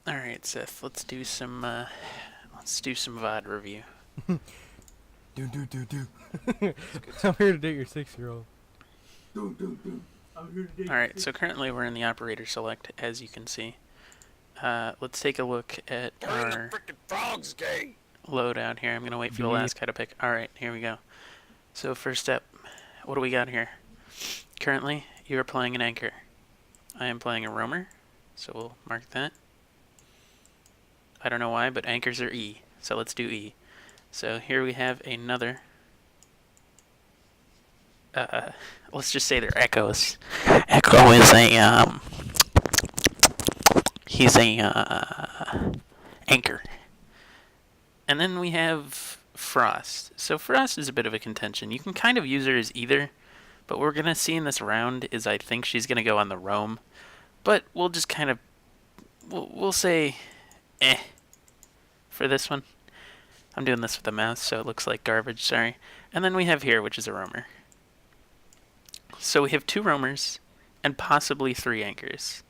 All right, Seth. Let's do some VOD review. Do. It's good I'm stuff. here to date your 6-year-old. All right. So currently we're in the operator select, as you can see. Let's take a look at our Frickin' frog's gay. loadout here. I'm gonna wait for the B. last guy to pick. All right, here we go. So first up, what do we got here? Currently, you are playing an anchor. I am playing a roamer, so we'll mark that. I don't know why, but anchors are E, so let's do E. So here we have another. Let's just say they're echoes. Echo is he's a anchor. And then we have Frost. So Frost is a bit of a contention. You can kind of use her as either, but what we're going to see in this round is I think she's going to go on the roam. But we'll just kind of, we'll say for this one. I'm doing this with the mouse, so it looks like garbage, sorry. And then we have here, which is a roamer. So we have 2 roamers and possibly 3 anchors.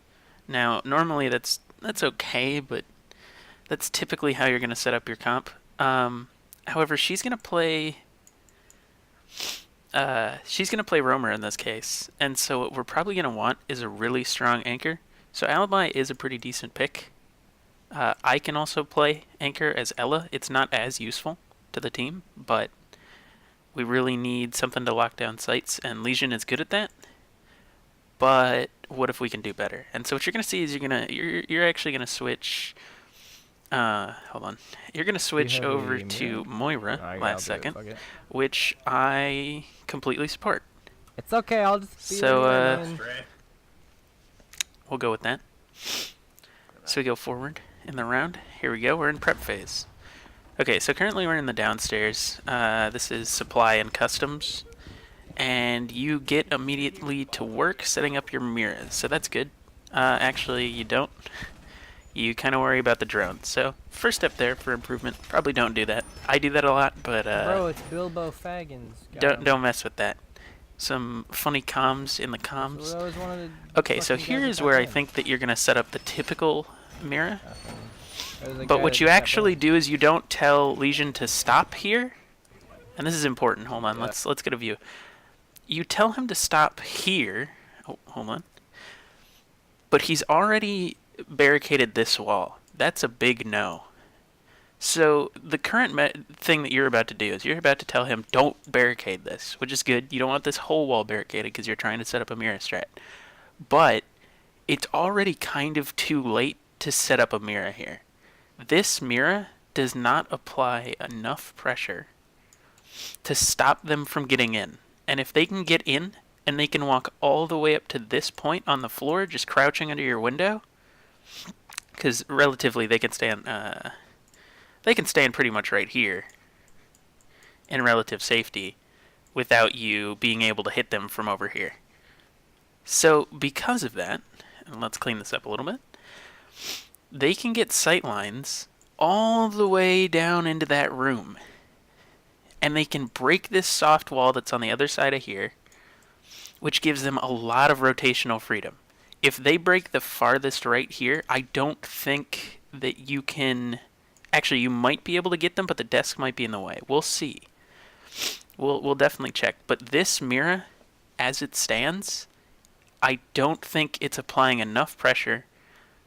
Now, normally that's okay, but that's typically how you're going to set up your comp. However, she's going to play roamer in this case, and so what we're probably going to want is a really strong anchor. So Alibi is a pretty decent pick. I can also play anchor as Ella. It's not as useful to the team, but we really need something to lock down sites, and Legion is good at that. But what if we can do better? And so what you're gonna see is you're actually gonna switch. Hold on. You're gonna switch over to Moira last second, which I completely support. It's okay, I'll just be So we'll go with that. So we go forward in the round. Here we go. We're in prep phase. Okay, so currently we're in the downstairs. This is supply and customs. And you get immediately to work setting up your mirrors. So that's good. Actually, you don't. You kind of worry about the drones. So first step there for improvement. Probably don't do that. I do that a lot, but Bro, it's Bilbo Faggins. don't mess with that. Some funny comms in the comms. Okay, so here is where I think that you're going to set up the typical mirror. But what you actually do is you don't tell Legion to stop here. And this is important. Hold on. Let's get a view. You tell him to stop here. Oh, hold on. But he's already barricaded this wall. That's a big no. So the current thing that you're about to do is you're about to tell him don't barricade this, which is good. You don't want this whole wall barricaded because you're trying to set up a mirror strat. But it's already kind of too late to set up a mirror here. This mirror does not apply enough pressure to stop them from getting in. And if they can get in and they can walk all the way up to this point on the floor, just crouching under your window, because relatively they can stand pretty much right here in relative safety without you being able to hit them from over here. So because of that, and let's clean this up a little bit, they can get sight lines all the way down into that room. And they can break this soft wall that's on the other side of here, which gives them a lot of rotational freedom. If they break the farthest right here, I don't think that you can... Actually, you might be able to get them, but the desk might be in the way. We'll see. We'll definitely check. But this mirror, as it stands, I don't think it's applying enough pressure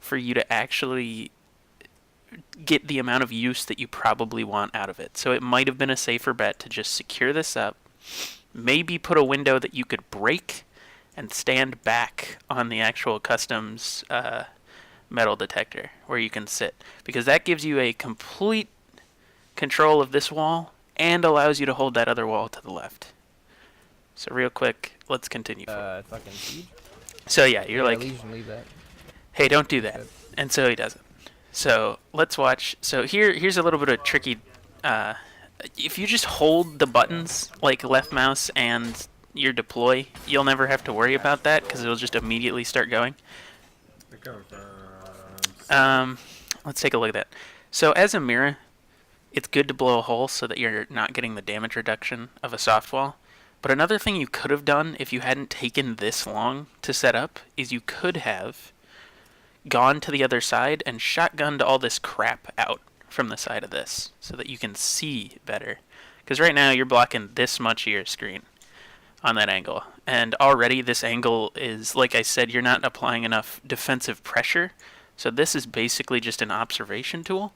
for you to actually get the amount of use that you probably want out of it. So it might have been a safer bet to just secure this up, maybe put a window that you could break and stand back on the actual customs metal detector where you can sit, because that gives you a complete control of this wall and allows you to hold that other wall to the left. So real quick, let's continue. Fucking siege. So yeah, you're like, Legion, leave that. hey, don't do that. And so he doesn't. So let's watch. So here's a little bit of tricky. If you just hold the buttons, like left mouse and your deploy, you'll never have to worry about that because it'll just immediately start going. Let's take a look at that. So as a mirror, it's good to blow a hole so that you're not getting the damage reduction of a soft wall. But another thing you could have done if you hadn't taken this long to set up is you could have gone to the other side and shotgunned all this crap out from the side of this so that you can see better. Because right now you're blocking this much of your screen on that angle. And already this angle is, like I said, you're not applying enough defensive pressure. So this is basically just an observation tool.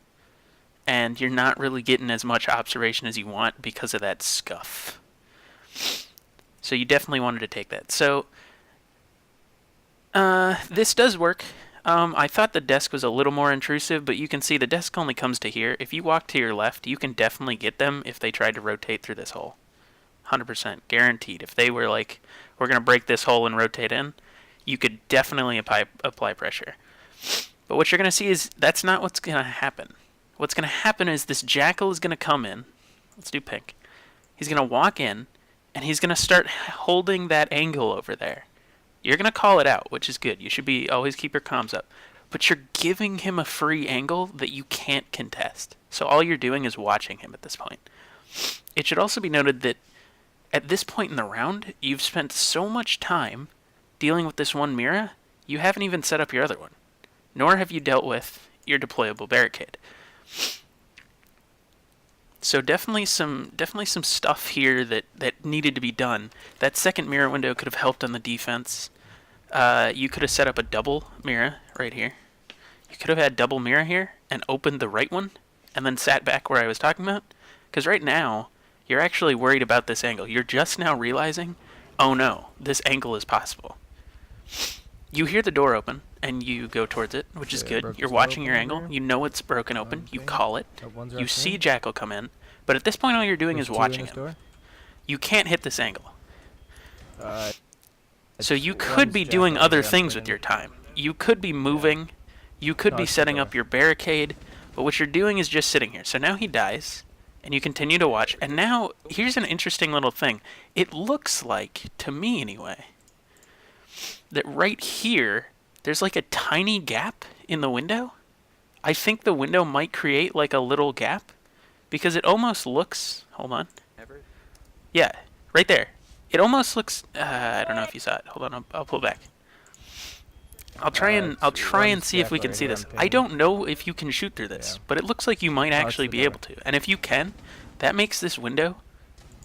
And you're not really getting as much observation as you want because of that scuff. So you definitely wanted to take that. So this does work. I thought the desk was a little more intrusive, but you can see the desk only comes to here. If you walk to your left, you can definitely get them if they tried to rotate through this hole. 100%. Guaranteed. If they were like, we're going to break this hole and rotate in, you could definitely apply pressure. But what you're going to see is that's not what's going to happen. What's going to happen is this jackal is going to come in. Let's do pink. He's going to walk in, and he's going to start holding that angle over there. You're going to call it out, which is good. You should always keep your comms up. But you're giving him a free angle that you can't contest. So all you're doing is watching him at this point. It should also be noted that at this point in the round, you've spent so much time dealing with this one Mira, you haven't even set up your other one. Nor have you dealt with your deployable barricade. So definitely some stuff here that needed to be done. That second mirror window could have helped on the defense. You could have set up a double mirror right here. You could have had double mirror here and opened the right one and then sat back where I was talking about. Because right now, you're actually worried about this angle. You're just now realizing, oh no, this angle is possible. You hear the door open, and you go towards it, which is good. You're watching your angle. You know it's broken open. You call it. You see Jackal come in. But at this point, all you're doing is watching him. You can't hit this angle. So you could be doing other things with your time. You could be moving. You could be setting up your barricade. But what you're doing is just sitting here. So now he dies. And you continue to watch. And now, here's an interesting little thing. It looks like, to me anyway, that right here, there's like a tiny gap in the window. I think the window might create like a little gap. Because it almost looks... Hold on. Yeah, right there. It almost looks... I don't know if you saw it. Hold on, I'll pull back. I'll try and see if we can see this. I don't know if you can shoot through this, but it looks like you might actually be able to. And if you can, that makes this window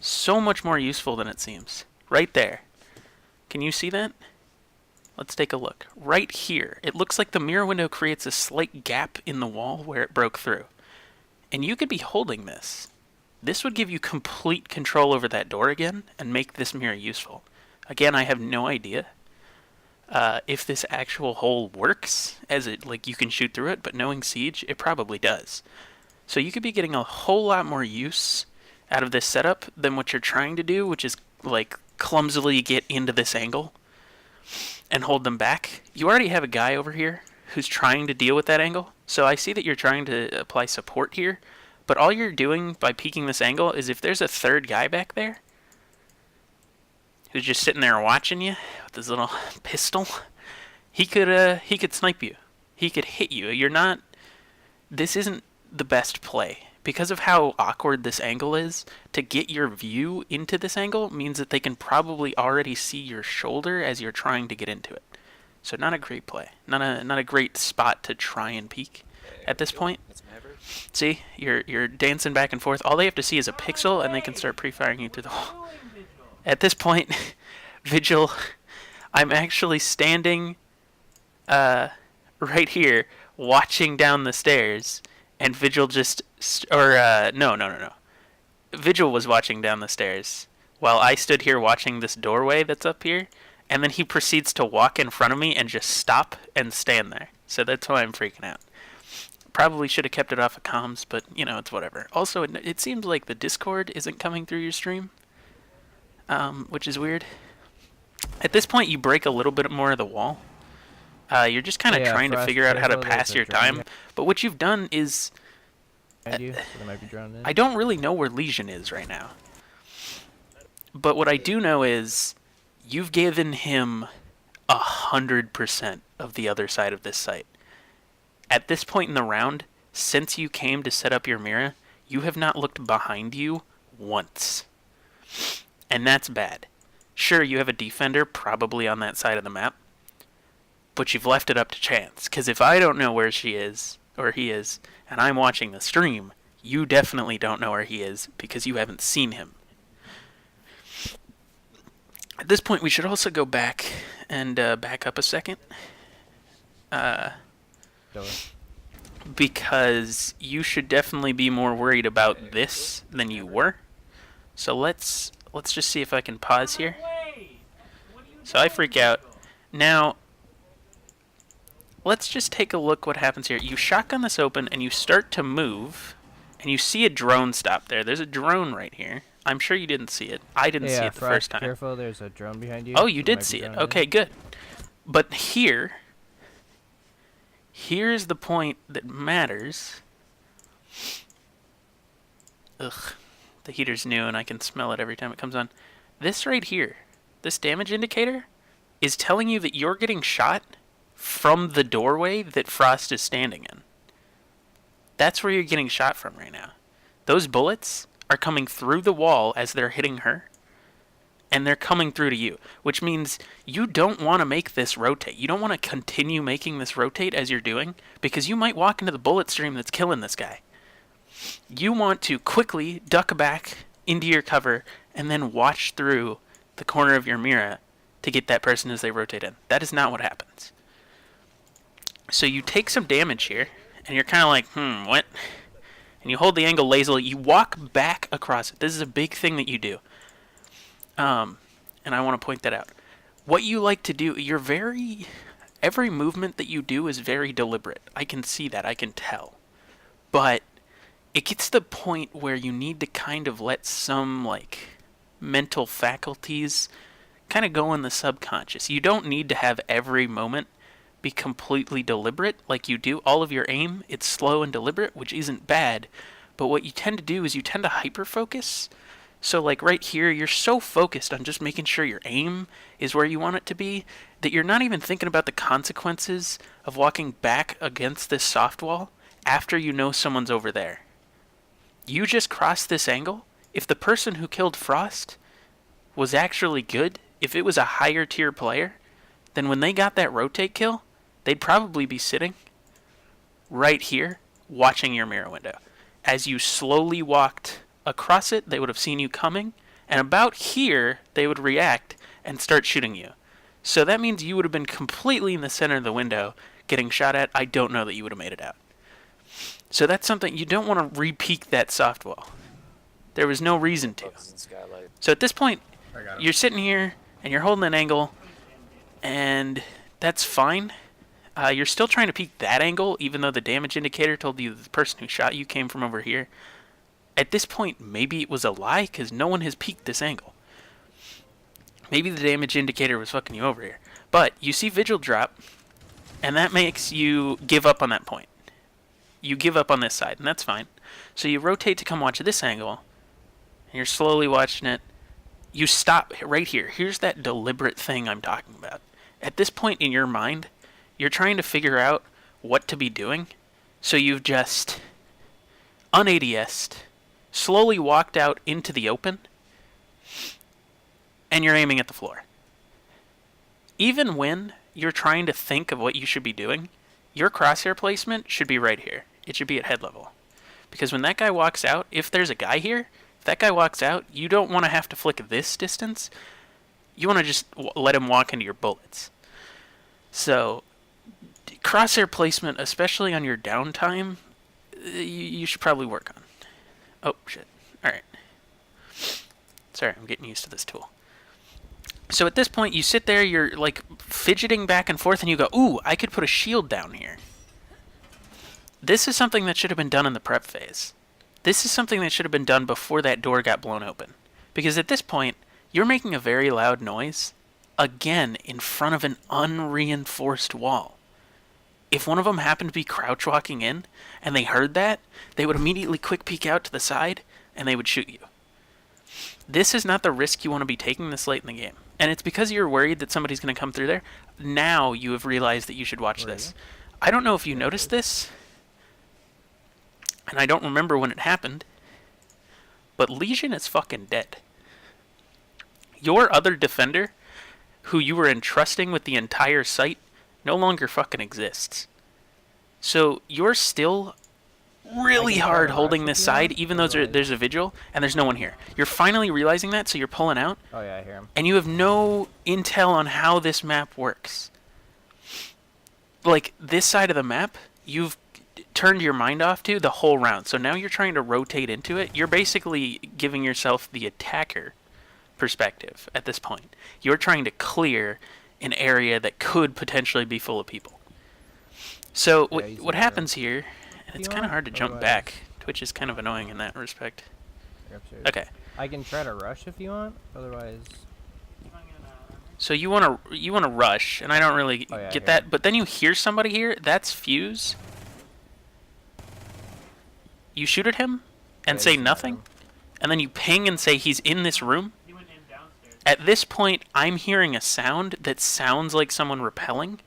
so much more useful than it seems. Right there. Can you see that? Let's take a look. Right here, it looks like the mirror window creates a slight gap in the wall where it broke through. And you could be holding this. This would give you complete control over that door again and make this mirror useful. Again, I have no idea if this actual hole works, as it like you can shoot through it, but knowing Siege, it probably does. So you could be getting a whole lot more use out of this setup than what you're trying to do, which is like clumsily get into this angle and hold them back. You already have a guy over here who's trying to deal with that angle. So I see that you're trying to apply support here, but all you're doing by peeking this angle is if there's a third guy back there who's just sitting there watching you with his little pistol, he could snipe you. He could hit you. You're not... This isn't the best play. Because of how awkward this angle is, to get your view into this angle means that they can probably already see your shoulder as you're trying to get into it. So not a great play. Not a great spot to try and peek at this point. See, you're dancing back and forth. All they have to see is a pixel, and they can start pre-firing you through the wall. At this point, Vigil, I'm actually standing right here, watching down the stairs, and Vigil just... No. Vigil was watching down the stairs, while I stood here watching this doorway that's up here, and then he proceeds to walk in front of me and just stop and stand there. So that's why I'm freaking out. Probably should have kept it off of comms, but, you know, it's whatever. Also, it seems like the Discord isn't coming through your stream, which is weird. At this point, you break a little bit more of the wall. You're just kind of trying to figure out how to pass your time. But what you've done is... I don't really know where Legion is right now. But what I do know is you've given him 100% of the other side of this site. At this point in the round, since you came to set up your mirror, you have not looked behind you once. And that's bad. Sure, you have a defender probably on that side of the map. but you've left it up to chance. Because if I don't know where she is, or he is, and I'm watching the stream, you definitely don't know where he is because you haven't seen him. At this point, we should also go back and back up a second. Because you should definitely be more worried about this than you were. So let's just see if I can pause here. So I freak out. Now, let's just take a look what happens here. You shotgun this open and you start to move, and you see a drone stop there. There's a drone right here. I'm sure you didn't see it. I didn't see it the first time. Careful, there's a drone behind you. Oh, you did see it. Okay, good. But here's the point that matters. Ugh, the heater's new and I can smell it every time it comes on. This right here, this damage indicator, is telling you that you're getting shot from the doorway that Frost is standing in. That's where you're getting shot from right now. Those bullets are coming through the wall as they're hitting her, and they're coming through to you, which means you don't want to make this rotate. You don't want to continue making this rotate as you're doing, because you might walk into the bullet stream that's killing this guy. You want to quickly duck back into your cover and then watch through the corner of your mirror to get that person as they rotate in. That is not what happens. So you take some damage here, and you're kind of like, what? And you hold the angle lazily. You walk back across it. This is a big thing that you do. And I want to point that out. What you like to do, every movement that you do is very deliberate. I can see that. I can tell. But it gets to the point where you need to kind of let some, mental faculties kind of go in the subconscious. You don't need to have every moment be completely deliberate like you do. All of your aim, it's slow and deliberate, which isn't bad. But what you tend to do is you tend to hyper-focus. So right here, you're so focused on just making sure your aim is where you want it to be that you're not even thinking about the consequences of walking back against this soft wall after you know someone's over there. You just crossed this angle. If the person who killed Frost was actually good, if it was a higher tier player, then when they got that rotate kill, they'd probably be sitting right here watching your mirror window. As you slowly walked across it, they would have seen you coming, and about here, they would react and start shooting you. So that means you would have been completely in the center of the window getting shot at. I don't know that you would have made it out. So that's something, you don't want to re-peek that soft wall. There was no reason to. So at this point, you're sitting here, and you're holding an angle, and that's fine. You're still trying to peek that angle, even though the damage indicator told you the person who shot you came from over here. At this point, maybe it was a lie, because no one has peeked this angle. Maybe the damage indicator was fucking you over here. But you see Vigil drop, and that makes you give up on that point. You give up on this side, and that's fine. So you rotate to come watch this angle, and you're slowly watching it. You stop right here. Here's that deliberate thing I'm talking about. At this point in your mind, you're trying to figure out what to be doing, so you've just un-ADS'd, slowly walked out into the open, and you're aiming at the floor. Even when you're trying to think of what you should be doing, your crosshair placement should be right here. It should be at head level. Because when that guy walks out, if there's a guy here, if that guy walks out, you don't want to have to flick this distance. You want to just let him walk into your bullets. So, crosshair placement, especially on your downtime, you should probably work on. Oh, shit. Alright. Sorry, I'm getting used to this tool. So at this point, you sit there, you're fidgeting back and forth, and you go, ooh, I could put a shield down here. This is something that should have been done in the prep phase. This is something that should have been done before that door got blown open. Because at this point, you're making a very loud noise, again, in front of an unreinforced wall. If one of them happened to be crouch walking in, and they heard that, they would immediately quick peek out to the side, and they would shoot you. This is not the risk you want to be taking this late in the game. And it's because you're worried that somebody's going to come through there. Now you have realized that you should watch this. I don't know if you noticed this, and I don't remember when it happened, but Legion is fucking dead. Your other defender, who you were entrusting with the entire site, no longer fucking exists. So you're still really hard holding this side, even though there's a vigil and there's no one here. You're finally realizing that, so you're pulling out. Oh yeah, I hear him. And you have no intel on how this map works. Like, this side of the map, you've turned your mind off to the whole round. So now you're trying to rotate into it. You're basically giving yourself the attacker perspective at this point. You're trying to clear an area that could potentially be full of people. So what happens here, and it's kind of hard to jump back. Twitch is kind of annoying in that respect. Okay. I can try to rush if you want, otherwise. So you wanna rush, and I don't really get that. But then you hear somebody here. That's Fuse. You shoot at him and say nothing, and then you ping and say he's in this room. At this point, I'm hearing a sound that sounds like someone repelling.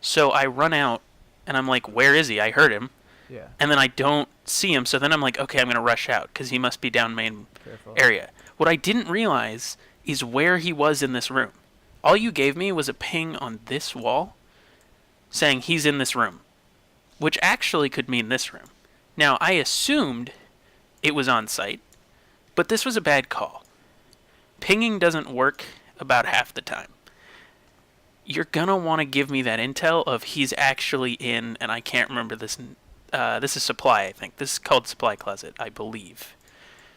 So I run out, and I'm like, where is he? I heard him. Yeah. And then I don't see him, so then I'm like, okay, I'm going to rush out, because he must be down main area. What I didn't realize is where he was in this room. All you gave me was a ping on this wall saying he's in this room, which actually could mean this room. Now, I assumed it was on site, but this was a bad call. Pinging doesn't work about half the time. You're gonna want to give me that intel of he's actually in, and I can't remember this. This is supply, I think. This is called supply closet, I believe.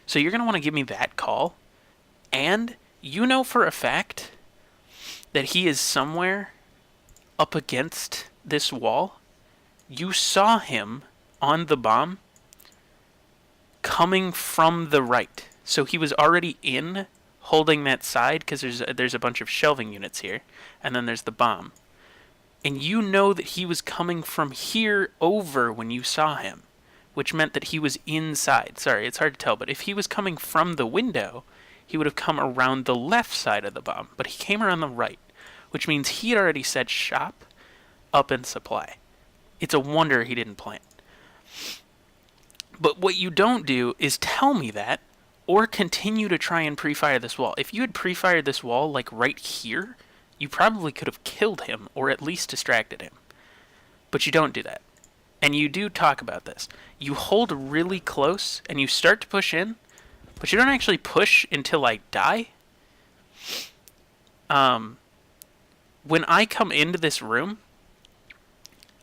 So you're gonna want to give me that call, and you know for a fact that he is somewhere up against this wall. You saw him on the bomb coming from the right. So he was already in, holding that side, because there's a bunch of shelving units here, and then there's the bomb. And you know that he was coming from here over when you saw him, which meant that he was inside. Sorry, it's hard to tell, but if he was coming from the window, he would have come around the left side of the bomb, but he came around the right, which means he had already set shop up in supply. It's a wonder he didn't plant. But what you don't do is tell me that, or continue to try and pre-fire this wall. If you had pre-fired this wall, like right here, you probably could have killed him, or at least distracted him. But you don't do that. And you do talk about this. You hold really close, and you start to push in, but you don't actually push until I die. When I come into this room,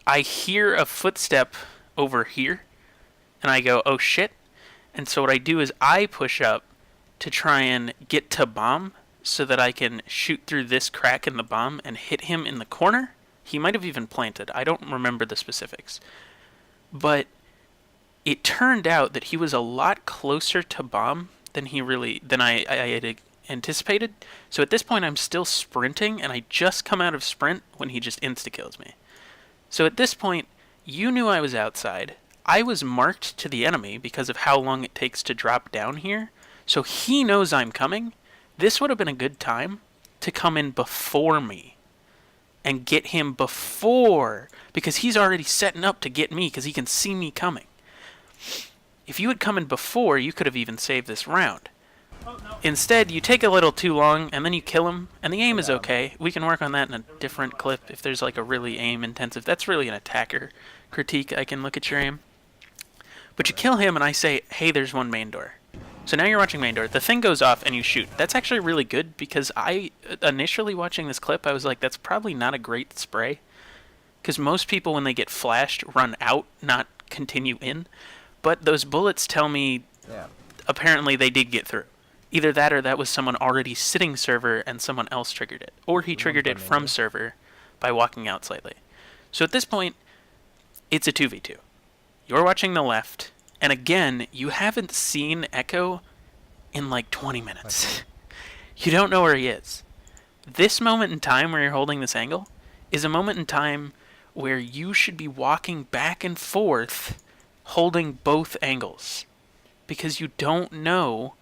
I hear a footstep over here, and I go, oh shit. And so what I do is I push up to try and get to bomb so that I can shoot through this crack in the bomb and hit him in the corner. He might have even planted. I don't remember the specifics. But it turned out that he was a lot closer to bomb than I had anticipated. So at this point I'm still sprinting, and I just come out of sprint when he just insta-kills me. So at this point, you knew I was outside. I was marked to the enemy because of how long it takes to drop down here. So he knows I'm coming. This would have been a good time to come in before me and get him before, because he's already setting up to get me because he can see me coming. If you had come in before, you could have even saved this round. Instead, you take a little too long, and then you kill him, and the aim is okay. We can work on that in a different clip if there's like a really aim-intensive. That's really an attacker critique. I can look at your aim. But you kill him, and I say, hey, there's one main door. So now you're watching main door. The thing goes off, and you shoot. That's actually really good, because initially watching this clip, I was like, that's probably not a great spray. Because most people, when they get flashed, run out, not continue in. But those bullets tell me, apparently they did get through. Either that or that was someone already sitting server and someone else triggered it. Or he triggered it from server by walking out slightly. So at this point, it's a 2v2. You're watching the left, and again, you haven't seen Echo in like 20 minutes. You don't know where he is. This moment in time where you're holding this angle is a moment in time where you should be walking back and forth holding both angles. Because you don't know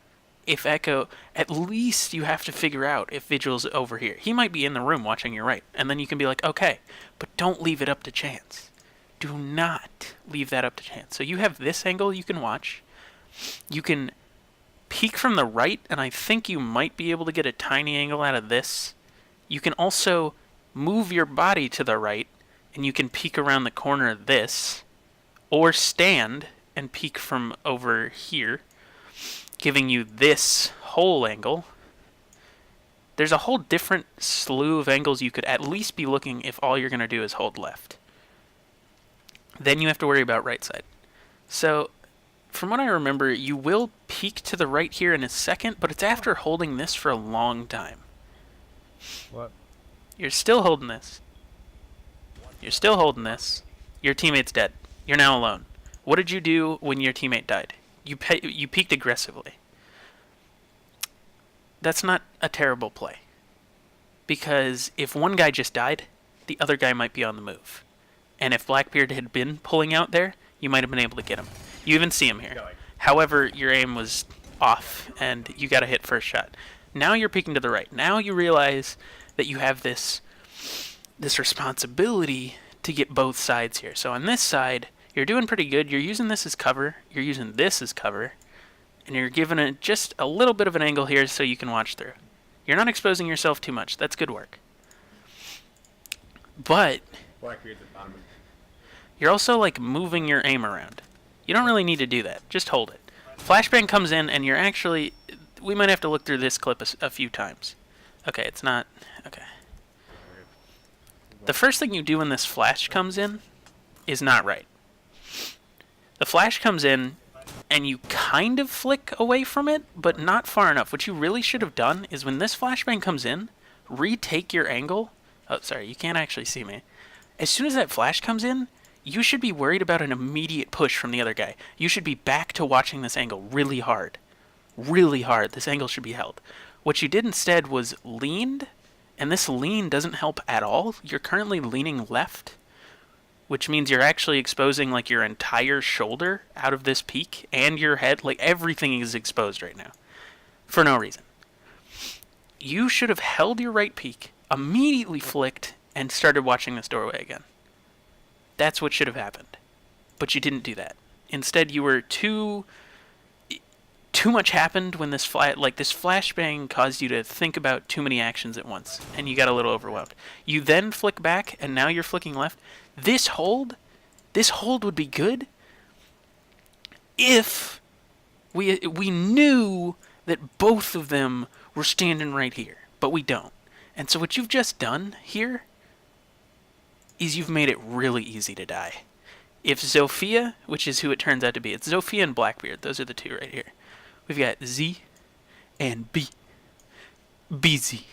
if Echo, at least you have to figure out if Vigil's over here. He might be in the room watching your right, and then you can be like, okay, but don't leave it up to chance. Do not leave that up to chance. So you have this angle you can watch. You can peek from the right, and I think you might be able to get a tiny angle out of this. You can also move your body to the right, and you can peek around the corner of this, or stand and peek from over here, giving you this whole angle. There's a whole different slew of angles you could at least be looking if all you're going to do is hold left. Then you have to worry about right side. So, from what I remember, you will peek to the right here in a second, but it's after holding this for a long time. What? You're still holding this. You're still holding this. Your teammate's dead. You're now alone. What did you do when your teammate died? You peeked aggressively. That's not a terrible play. Because if one guy just died, the other guy might be on the move. And if Blackbeard had been pulling out there, you might have been able to get him. You even see him here. However, your aim was off, and you got a hit first shot. Now you're peeking to the right. Now you realize that you have this responsibility to get both sides here. So on this side, you're doing pretty good. You're using this as cover. You're using this as cover. And you're giving it just a little bit of an angle here so you can watch through. You're not exposing yourself too much. That's good work. But you're also like moving your aim around. You don't really need to do that. Just hold it. Flashbang comes in and you're actually... We might have to look through this clip a few times. Okay, it's not... Okay. The first thing you do when this flash comes in is not right. The flash comes in and you kind of flick away from it, but not far enough. What you really should have done is when this flashbang comes in, retake your angle. Oh, sorry, you can't actually see me. As soon as that flash comes in, you should be worried about an immediate push from the other guy. You should be back to watching this angle really hard. Really hard. This angle should be held. What you did instead was leaned, and this lean doesn't help at all. You're currently leaning left, which means you're actually exposing like your entire shoulder out of this peak, and your head. Like everything is exposed right now for no reason. You should have held your right peak, immediately flicked, and started watching this doorway again. That's what should have happened. But you didn't do that. Instead, you were too much happened when this flashbang caused you to think about too many actions at once, and you got a little overwhelmed. You then flick back, and now you're flicking left. This hold would be good if we knew that both of them were standing right here, but we don't. And so what you've just done here is you've made it really easy to die. If Zofia, which is who it turns out to be, it's Zofia and Blackbeard. Those are the two right here. We've got Z and B. BZ.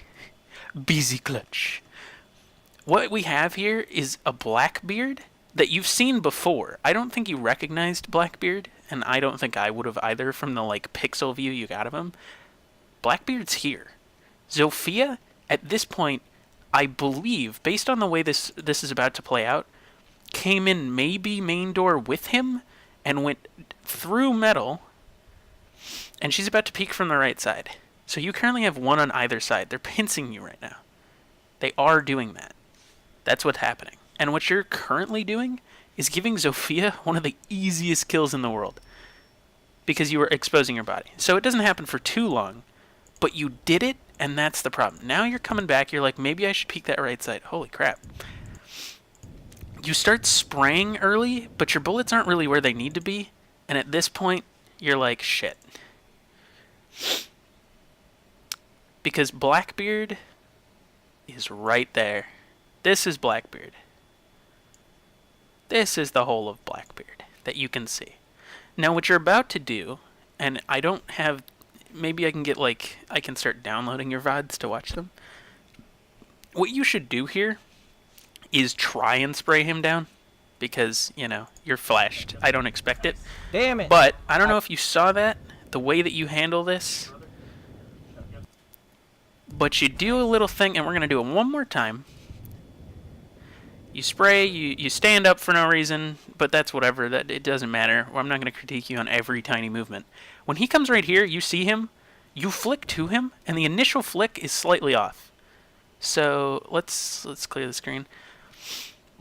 BZ clutch. What we have here is a Blackbeard that you've seen before. I don't think you recognized Blackbeard, and I don't think I would have either from the like pixel view you got of him. Blackbeard's here. Zofia, at this point, I believe, based on the way this is about to play out, came in maybe main door with him and went through metal, and she's about to peek from the right side. So you currently have one on either side. They're pincing you right now. They are doing that. That's what's happening. And what you're currently doing is giving Zofia one of the easiest kills in the world, because you were exposing your body. So it doesn't happen for too long, but you did it, and that's the problem. Now you're coming back, you're like, maybe I should peek that right side. Holy crap. You start spraying early, but your bullets aren't really where they need to be, and at this point, you're like, shit. Because Blackbeard is right there. This is Blackbeard. This is the whole of Blackbeard that you can see. Now what you're about to do, and I don't have... Maybe I can get like... I can start downloading your VODs to watch them. What you should do here is try and spray him down. Because, you know, you're flashed. I don't expect it. Damn it! But, I don't know if you saw that. The way that you handle this. But you do a little thing, and we're going to do it one more time. You spray, you stand up for no reason, but that's whatever. That it doesn't matter. I'm not going to critique you on every tiny movement. When he comes right here, you see him, you flick to him, and the initial flick is slightly off. So let's clear the screen.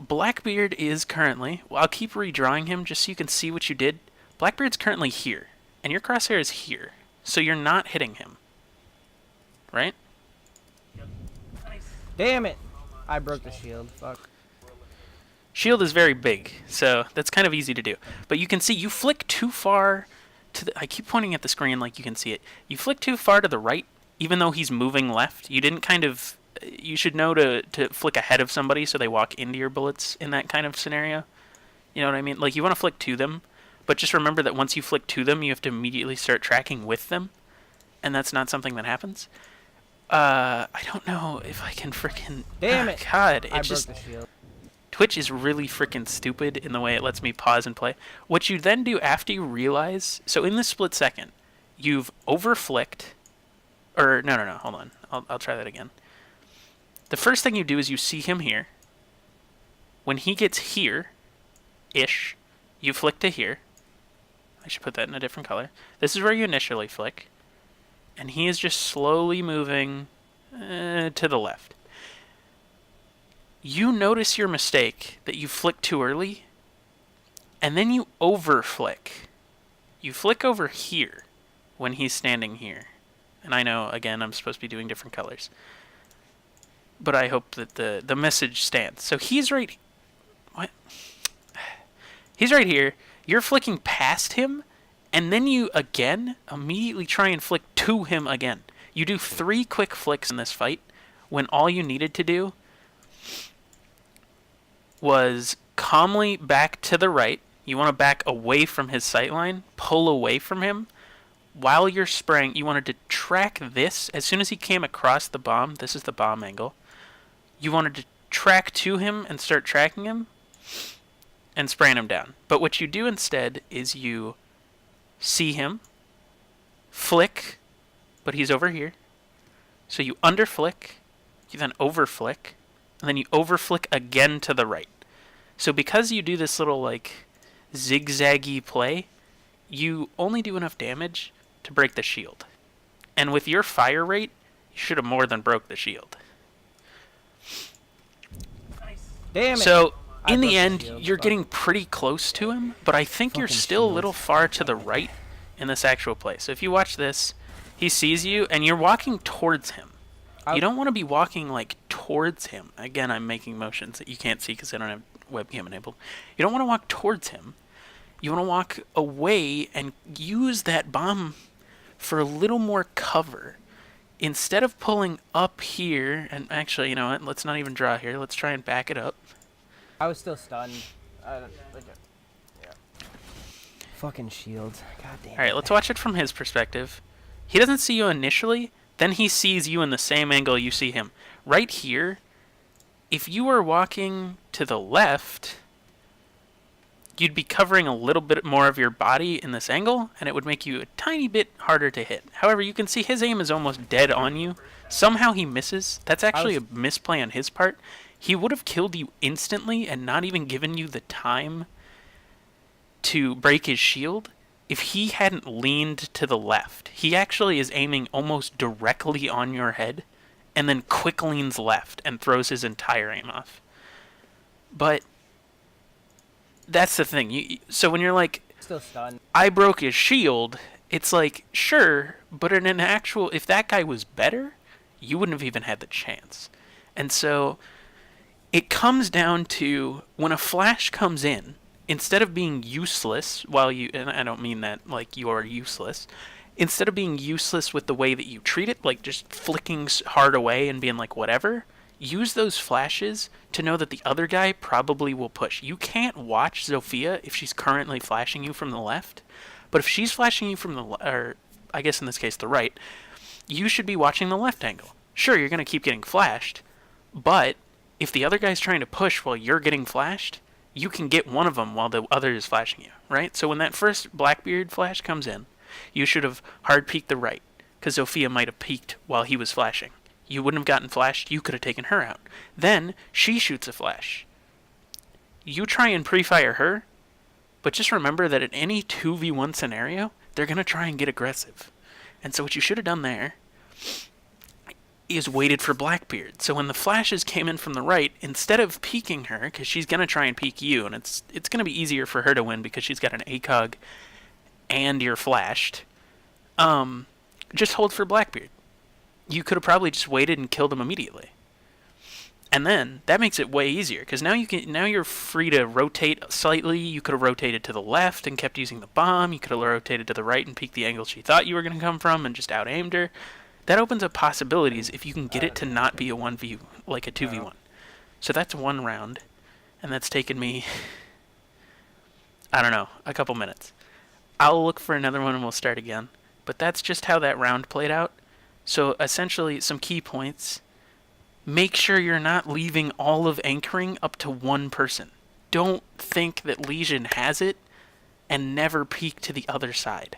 Blackbeard is currently... Well, I'll keep redrawing him just so you can see what you did. Blackbeard's currently here, and your crosshair is here, so you're not hitting him. Right? Damn it! I broke the shield. Fuck. Shield is very big, so that's kind of easy to do. But you can see you flick too far to the... I keep pointing at the screen like you can see it. You flick too far to the right, even though he's moving left. You didn't kind of... You should know to flick ahead of somebody so they walk into your bullets in that kind of scenario. You know what I mean? Like, you want to flick to them, but just remember that once you flick to them, you have to immediately start tracking with them, and that's not something that happens. I don't know if I can frickin'... Damn it! God, I it just... broke the shield. Twitch is really freaking stupid in the way it lets me pause and play. What you then do after you realize... So in this split second, you've over-flicked... Or, no, hold on. I'll try that again. The first thing you do is you see him here. When he gets here-ish, you flick to here. I should put that in a different color. This is where you initially flick. And he is just slowly moving to the left. You notice your mistake that you flick too early, and then you over-flick. You flick over here when he's standing here. And I know, again, I'm supposed to be doing different colors. But I hope that the message stands. So he's right... What? He's right here. You're flicking past him, and then you, again, immediately try and flick to him again. You do 3 quick flicks in this fight, when all you needed to do was calmly back to the right. You want to back away from his sightline, pull away from him. While you're spraying, you wanted to track this. As soon as he came across the bomb, this is the bomb angle, you wanted to track to him and start tracking him and spraying him down. But what you do instead is you see him, flick, but he's over here. So you under flick, you then over flick, and then you over flick again to the right. So because you do this little like zigzaggy play, you only do enough damage to break the shield. And with your fire rate, you should have more than broke the shield. Damn it! So in the broke the end, shield, you're fuck. getting pretty close to him, but I think you're Fucking still a shield. little far to the right in this actual play. So if you watch this, he sees you, and you're walking towards him. You don't want to be walking like towards him. Again, I'm making motions that you can't see because I don't have webcam enabled. You don't want to walk towards him. You want to walk away and use that bomb for a little more cover. Instead of pulling up here, and actually, you know what, let's not even draw here. Let's try and back it up. I was still stunned. I don't, like, yeah. Fucking shield. God damn. Alright, let's watch it from his perspective. He doesn't see you initially, then he sees you in the same angle you see him. Right here, if you were walking to the left, you'd be covering a little bit more of your body in this angle, and it would make you a tiny bit harder to hit. However, you can see his aim is almost dead on you. Somehow he misses. That's actually a misplay on his part. He would have killed you instantly and not even given you the time to break his shield if he hadn't leaned to the left. He actually is aiming almost directly on your head and then quick leans left and throws his entire aim off. But that's the thing. So when you're like, Still stunned. I broke his shield, it's like, sure, but in an actual, if that guy was better, you wouldn't have even had the chance. And so it comes down to when a flash comes in, instead of being useless while you, and I don't mean that like you are useless, instead of being useless with the way that you treat it, like just flicking hard away and being like whatever, use those flashes to know that the other guy probably will push. You can't watch Zofia if she's currently flashing you from the left, but if she's flashing you from the, or I guess in this case the right, you should be watching the left angle. Sure, you're going to keep getting flashed, but if the other guy's trying to push while you're getting flashed, you can get one of them while the other is flashing you, right? So when that first Blackbeard flash comes in, you should have hard peeked the right, because Zofia might have peeked while he was flashing. You wouldn't have gotten flashed, you could have taken her out. Then, she shoots a flash. You try and pre-fire her, but just remember that in any 2v1 scenario, they're going to try and get aggressive. And so what you should have done there is waited for Blackbeard. So when the flashes came in from the right, instead of peeking her, because she's going to try and peek you, and it's going to be easier for her to win because she's got an ACOG and you're flashed, just hold for Blackbeard. You could have probably just waited and killed him immediately. And then that makes it way easier because now you're free to rotate slightly. You could have rotated to the left and kept using the bomb. You could have rotated to the right and peeked the angle she thought you were going to come from and just out aimed her. That opens up possibilities if you can get it to not be a 1v, like a 2v1. So that's one round, and that's taken me, I don't know, a couple minutes. I'll look for another one and we'll start again. But that's just how that round played out. So essentially, some key points. Make sure you're not leaving all of anchoring up to one person. Don't think that Legion has it and never peek to the other side.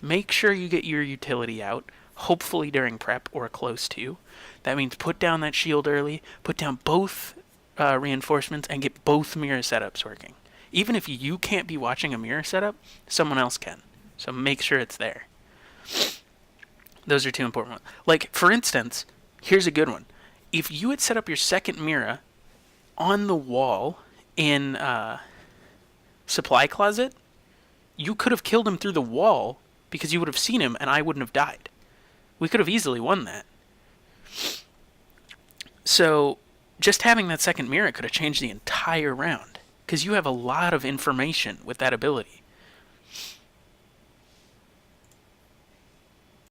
Make sure you get your utility out, hopefully during prep or close to. That means put down that shield early, put down both reinforcements, and get both mirror setups working. Even if you can't be watching a mirror setup, someone else can. So make sure it's there. Those are two important ones. Like, for instance, here's a good one. If you had set up your second mirror on the wall in supply closet, you could have killed him through the wall because you would have seen him and I wouldn't have died. We could have easily won that. So just having that second mirror could have changed the entire round because you have a lot of information with that ability.